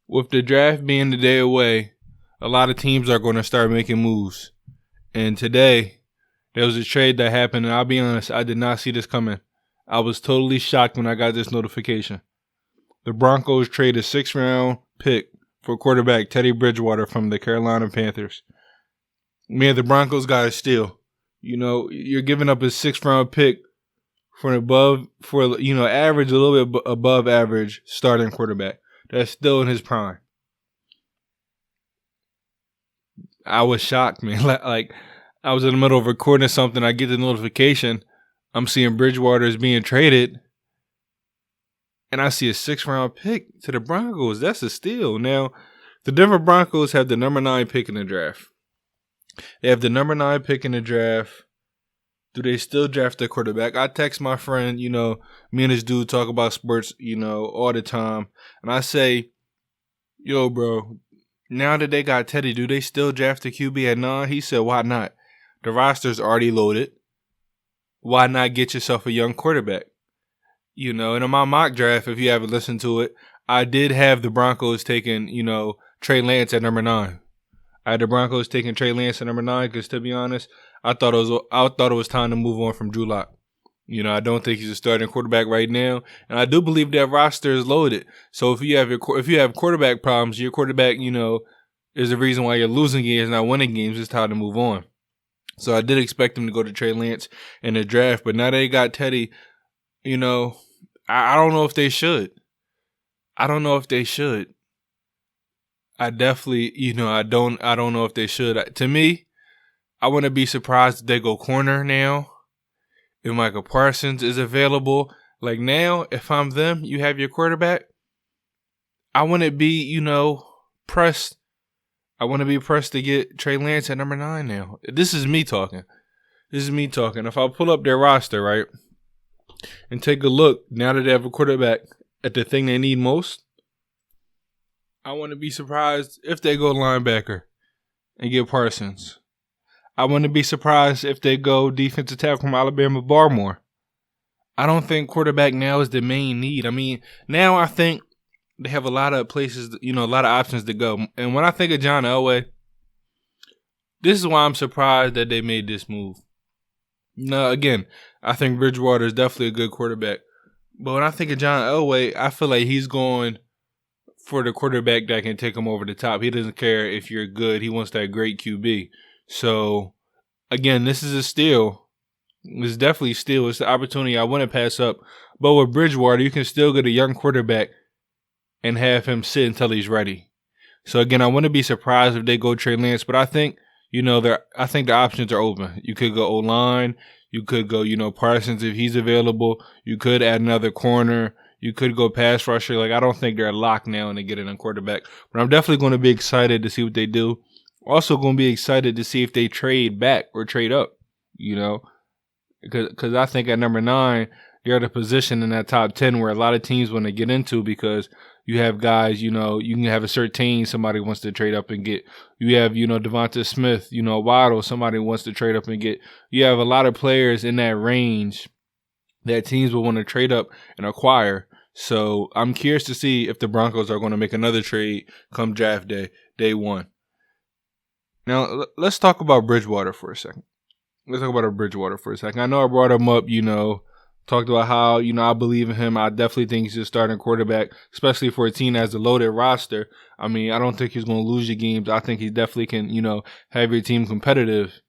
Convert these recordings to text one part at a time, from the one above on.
with the draft being the day away, a lot of teams are going to start making moves. And today, there was a trade that happened, and I'll be honest, I did not see this coming. I was totally shocked when I got this notification. The Broncos traded a 6th-round pick for quarterback Teddy Bridgewater from the Carolina Panthers. Man, the Broncos got a steal. You're giving up a 6th-round pick for average, a little bit above average starting quarterback that's still in his prime. I was shocked, man. Like I was in the middle of recording something. I get the notification. I'm seeing Bridgewater is being traded. And I see a 6th-round pick to the Broncos. That's a steal. Now, the Denver Broncos have the number 9 pick in the draft. They have the number 9 pick in the draft. Do they still draft a quarterback? I text my friend, me and this dude talk about sports, all the time. And I say, yo, bro, now that they got Teddy, do they still draft a QB at 9? He said, why not? The roster's already loaded. Why not get yourself a young quarterback? And in my mock draft, if you haven't listened to it, I did have the Broncos taking, Trey Lance at number 9. I had the Broncos taking Trey Lance at number 9 because, to be honest, I thought it was time to move on from Drew Lock. I don't think he's a starting quarterback right now, and I do believe that roster is loaded. So if you have quarterback problems, your quarterback, is the reason why you're losing games, not winning games. It's time to move on. So I did expect him to go to Trey Lance in the draft, but now they got Teddy. I don't know if they should. I definitely, I don't know if they should. To me, I wouldn't be surprised if they go corner now. If Michael Parsons is available. Like now, if I'm them, you have your quarterback. I wouldn't be, pressed. I want to be pressed to get Trey Lance at number 9 now. This is me talking. If I pull up their roster, right, and take a look, now that they have a quarterback at the thing they need most, I wouldn't be surprised if they go linebacker and get Parsons. I wouldn't be surprised if they go defensive tackle from Alabama, Barmore. I don't think quarterback now is the main need. I mean, now I think they have a lot of places, a lot of options to go. And when I think of John Elway, this is why I'm surprised that they made this move. Now, again, I think Bridgewater is definitely a good quarterback. But when I think of John Elway, I feel like he's going for the quarterback that can take him over the top. He doesn't care if you're good. He wants that great QB. So, again, this is a steal. It's definitely a steal. It's the opportunity I wouldn't pass up. But with Bridgewater, you can still get a young quarterback and have him sit until he's ready. So, again, I wouldn't be surprised if they go Trey Lance. But I think, I think the options are open. You could go O-line. You could go, Parsons if he's available. You could add another corner. You could go pass rusher. Like, I don't think they're locked now and they get in a quarterback. But I'm definitely going to be excited to see what they do. Also going to be excited to see if they trade back or trade up, Because I think at number 9, they're at a position in that top 10 where a lot of teams want to get into because you have guys, you can have a certain somebody wants to trade up and get. You have, Devonta Smith, Waddle, somebody wants to trade up and get. You have a lot of players in that range that teams will want to trade up and acquire. So I'm curious to see if the Broncos are going to make another trade come draft day 1. Now, let's talk about Bridgewater for a second. I know I brought him up, talked about how, I believe in him. I definitely think he's a starting quarterback, especially for a team that has a loaded roster. I mean, I don't think he's going to lose you games. I think he definitely can, have your team competitive.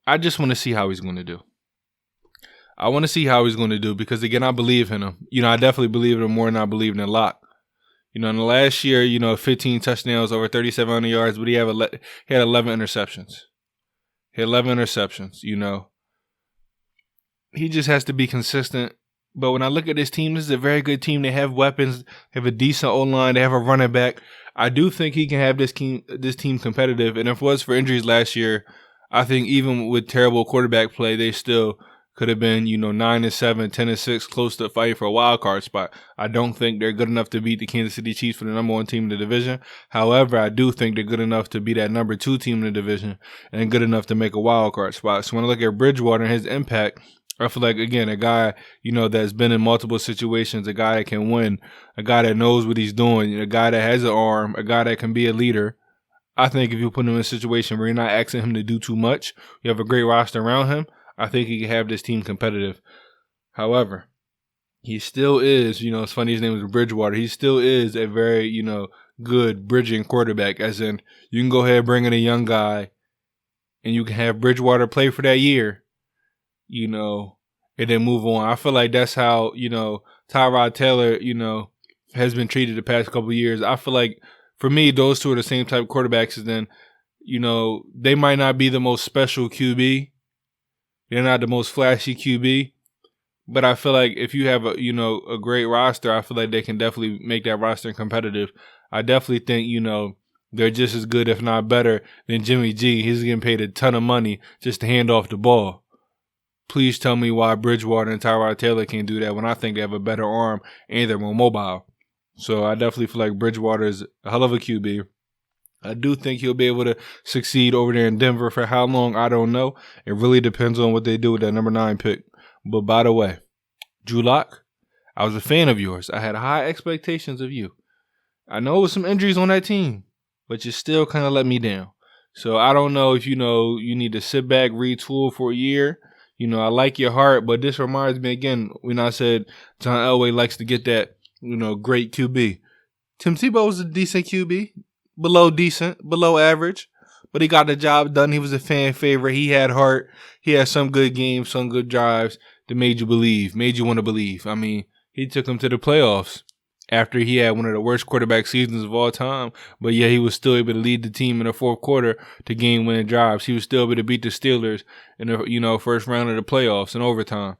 I just want to see how he's going to do. Because, again, I believe in him. I definitely believe in him more than I believe in Locke. In the last year, 15 touchdowns, over 3,700 yards, but he had 11 interceptions. He just has to be consistent. But when I look at this team, this is a very good team. They have weapons. They have a decent O-line. They have a running back. I do think he can have this team competitive. And if it was for injuries last year, I think even with terrible quarterback play, they still could have been, 9-7, 10-6, close to fighting for a wild card spot. I don't think they're good enough to beat the Kansas City Chiefs for the number 1 team in the division. However, I do think they're good enough to be that number 2 team in the division and good enough to make a wild card spot. So when I look at Bridgewater and his impact, I feel like, again, a guy, that's been in multiple situations, a guy that can win, a guy that knows what he's doing, a guy that has an arm, a guy that can be a leader. I think if you put him in a situation where you're not asking him to do too much, you have a great roster around him, I think he can have this team competitive. However, he still is, it's funny his name is Bridgewater. He still is a very, good bridging quarterback, as in you can go ahead, bring in a young guy, and you can have Bridgewater play for that year, and then move on. I feel like that's how, Tyrod Taylor, has been treated the past couple of years. I feel like, for me, those two are the same type of quarterbacks as then, they might not be the most special QB. They're not the most flashy QB. But I feel like if you have a great roster, I feel like they can definitely make that roster competitive. I definitely think, they're just as good, if not better, than Jimmy G. He's getting paid a ton of money just to hand off the ball. Please tell me why Bridgewater and Tyrod Taylor can't do that when I think they have a better arm and they're more mobile. So I definitely feel like Bridgewater is a hell of a QB. I do think he'll be able to succeed over there in Denver. For how long, I don't know. It really depends on what they do with that number 9 pick. But by the way, Drew Lock, I was a fan of yours. I had high expectations of you. I know it was some injuries on that team, but you still kind of let me down. So I don't know if you need to sit back, retool for a year. I like your heart, but this reminds me again when I said John Elway likes to get that, great QB. Tim Tebow was a decent QB, below decent, below average, but he got the job done. He was a fan favorite. He had heart. He had some good games, some good drives that made you want to believe. I mean, he took him to the playoffs after he had one of the worst quarterback seasons of all time, but yeah, he was still able to lead the team in the fourth quarter to game-winning drives. He was still able to beat the Steelers in the first round of the playoffs in overtime.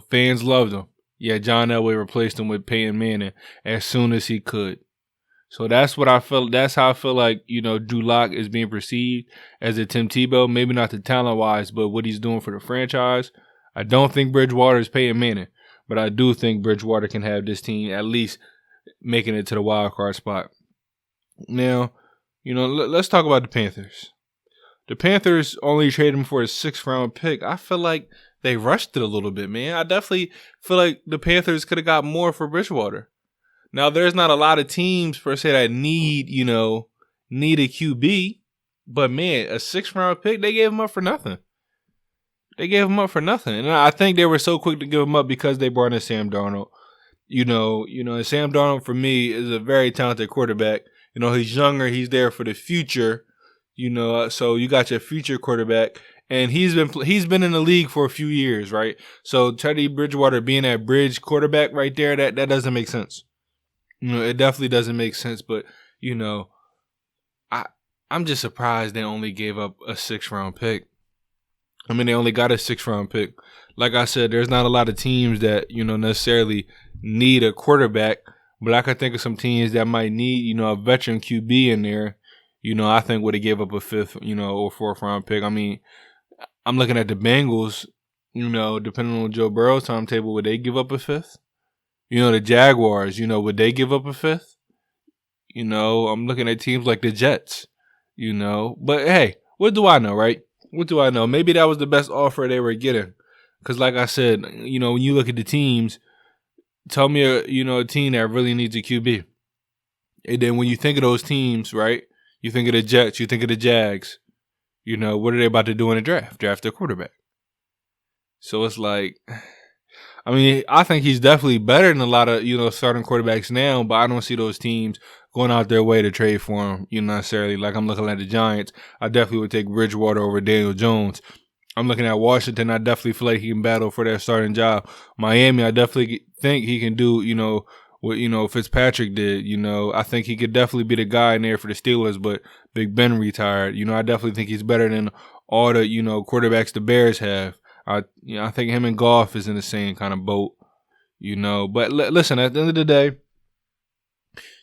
Fans loved him. Yeah, John Elway replaced him with Peyton Manning as soon as he could. So that's what I feel. That's how I feel like, Drew Lock is being perceived as a Tim Tebow. Maybe not the talent-wise, but what he's doing for the franchise. I don't think Bridgewater is Peyton Manning, but I do think Bridgewater can have this team at least making it to the wild card spot. Now, let's talk about the Panthers. The Panthers only traded him for a 6th-round pick. I feel like they rushed it a little bit, man. I definitely feel like the Panthers could have got more for Bridgewater. Now, there's not a lot of teams, per se, that need a QB. But, man, a 6th-round pick, they gave him up for nothing. And I think they were so quick to give him up because they brought in Sam Darnold. And Sam Darnold, for me, is a very talented quarterback. He's younger. He's there for the future. So you got your future quarterback. And he's been in the league for a few years, right? So Teddy Bridgewater being that bridge quarterback right there, that doesn't make sense. It definitely doesn't make sense. But, I'm just surprised they only gave up a 6th-round pick. I mean, they only got a 6th-round pick. Like I said, there's not a lot of teams that, necessarily need a quarterback. But I can think of some teams that might need, a veteran QB in there. I think would have gave up a 5th, or 4th-round pick. I mean, I'm looking at the Bengals, depending on Joe Burrow's timetable, would they give up a 5th? The Jaguars, would they give up a 5th? I'm looking at teams like the Jets, But, hey, what do I know, right? What do I know? Maybe that was the best offer they were getting. Because, like I said, when you look at the teams, tell me, a team that really needs a QB. And then when you think of those teams, right, you think of the Jets, you think of the Jags. What are they about to do in the draft? Draft their quarterback. So it's like, I mean, I think he's definitely better than a lot of, starting quarterbacks now, but I don't see those teams going out their way to trade for him, necessarily. Like I'm looking at the Giants, I definitely would take Bridgewater over Daniel Jones. I'm looking at Washington, I definitely feel like he can battle for that starting job. Miami, I definitely think he can do, what, Fitzpatrick did. I think he could definitely be the guy in there for the Steelers, but Big Ben retired. I definitely think he's better than all the, quarterbacks the Bears have. I think him and Goff is in the same kind of boat, But listen, at the end of the day,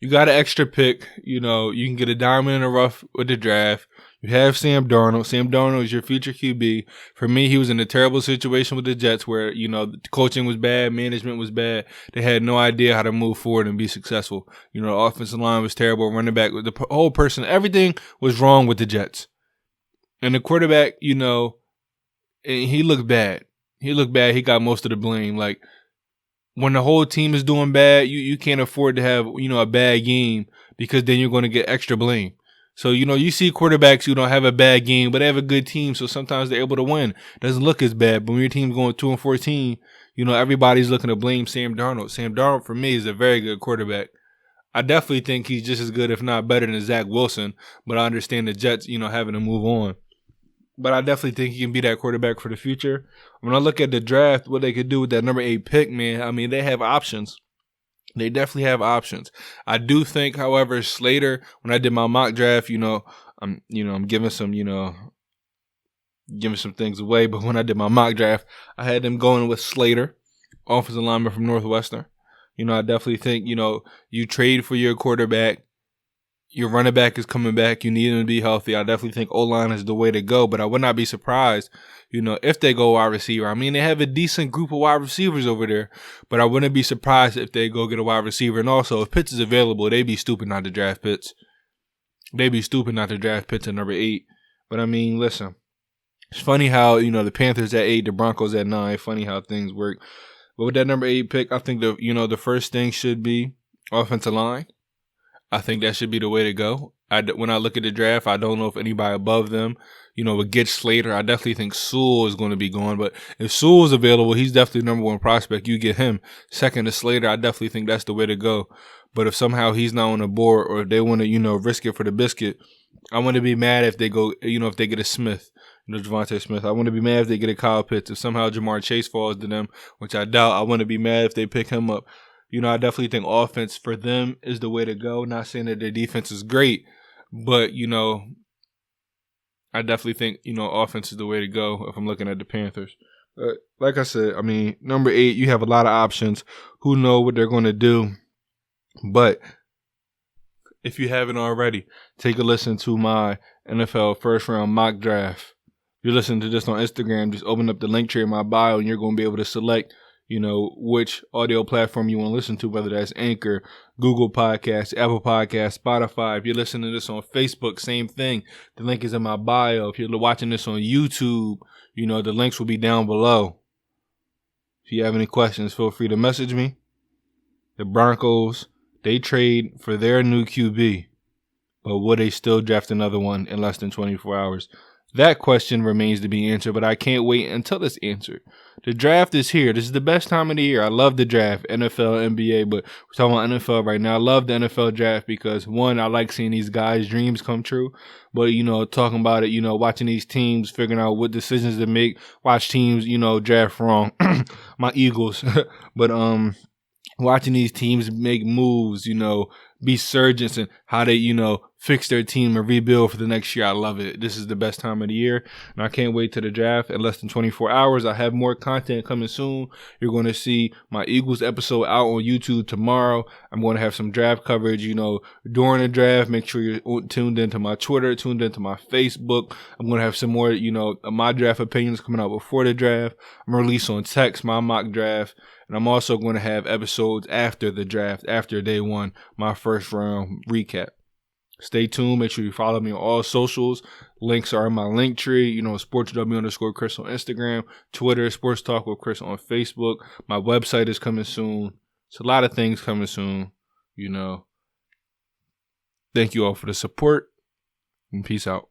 you got an extra pick. You can get a diamond in the rough with the draft. You have Sam Darnold. Sam Darnold is your future QB. For me, he was in a terrible situation with the Jets where, the coaching was bad, management was bad. They had no idea how to move forward and be successful. The offensive line was terrible, running back, the whole person, everything was wrong with the Jets. And the quarterback, and he looked bad. He looked bad. He got most of the blame. Like, when the whole team is doing bad, you can't afford to have, a bad game, because then you're going to get extra blame. So, you see quarterbacks who don't have a bad game, but they have a good team, so sometimes they're able to win. It doesn't look as bad, but when your team's going 2-14, everybody's looking to blame Sam Darnold. Sam Darnold, for me, is a very good quarterback. I definitely think he's just as good, if not better, than Zach Wilson, but I understand the Jets, having to move on. But I definitely think he can be that quarterback for the future. When I look at the draft, what they could do with that number 8 pick, man, I mean, they have options. They definitely have options. I do think, however, Slater, when I did my mock draft, I'm giving some, giving some things away. But when I did my mock draft, I had them going with Slater, offensive lineman from Northwestern. I definitely think, you trade for your quarterback. Your running back is coming back. You need him to be healthy. I definitely think O-line is the way to go, but I would not be surprised, if they go wide receiver. I mean, they have a decent group of wide receivers over there, but I wouldn't be surprised if they go get a wide receiver. And also, if Pitts is available, they'd be stupid not to draft Pitts. They'd be stupid not to draft Pitts at number 8. But I mean, listen, it's funny how, the Panthers at 8, the Broncos at 9. Funny how things work. But with that number 8 pick, I think the first thing should be offensive line. I think that should be the way to go. When I look at the draft, I don't know if anybody above them, would get Slater. I definitely think Sewell is going to be gone. But if Sewell is available, he's definitely the number 1 prospect. You get him. Second to Slater, I definitely think that's the way to go. But if somehow he's not on the board, or if they want to, risk it for the biscuit, I want to be mad if they go, if they get a Smith, Javonte Smith. I want to be mad if they get a Kyle Pitts. If somehow Jamar Chase falls to them, which I doubt, I want to be mad if they pick him up. I definitely think offense for them is the way to go. Not saying that their defense is great, but, I definitely think, offense is the way to go if I'm looking at the Panthers. Like I said, I mean, number 8, you have a lot of options. Who know what they're going to do? But if you haven't already, take a listen to my NFL first round mock draft. If you're listening to this on Instagram, just open up the link tree in my bio and you're going to be able to select which audio platform you want to listen to, whether that's Anchor, Google Podcasts, Apple Podcasts, Spotify. If you're listening to this on Facebook, same thing. The link is in my bio. If you're watching this on YouTube, the links will be down below. If you have any questions, feel free to message me. The Broncos, they trade for their new QB, but will they still draft another one in less than 24 hours? That question remains to be answered, but I can't wait until it's answered. The draft is here. This is the best time of the year. I love the draft, NFL, NBA, but we're talking about NFL right now. I love the NFL draft because, one, I like seeing these guys' dreams come true. But, talking about it, watching these teams, figuring out what decisions to make, watch teams, draft wrong. My Eagles. But, watching these teams make moves, be surgeons and how they, fix their team and rebuild for the next year. I love it. This is the best time of the year, and I can't wait to the draft in less than 24 hours. I have more content coming soon. You're going to see my Eagles episode out on YouTube tomorrow. I'm going to have some draft coverage, during the draft. Make sure you're tuned into my Twitter, tuned into my Facebook. I'm going to have some more, my draft opinions coming out before the draft. I'm going to release on text my mock draft. And I'm also going to have episodes after the draft, after day 1, my first round recap. Stay tuned. Make sure you follow me on all socials. Links are in my link tree. SportsW_Chris on Instagram, Twitter, Sports Talk with Chris on Facebook. My website is coming soon. It's a lot of things coming soon. Thank you all for the support, and peace out.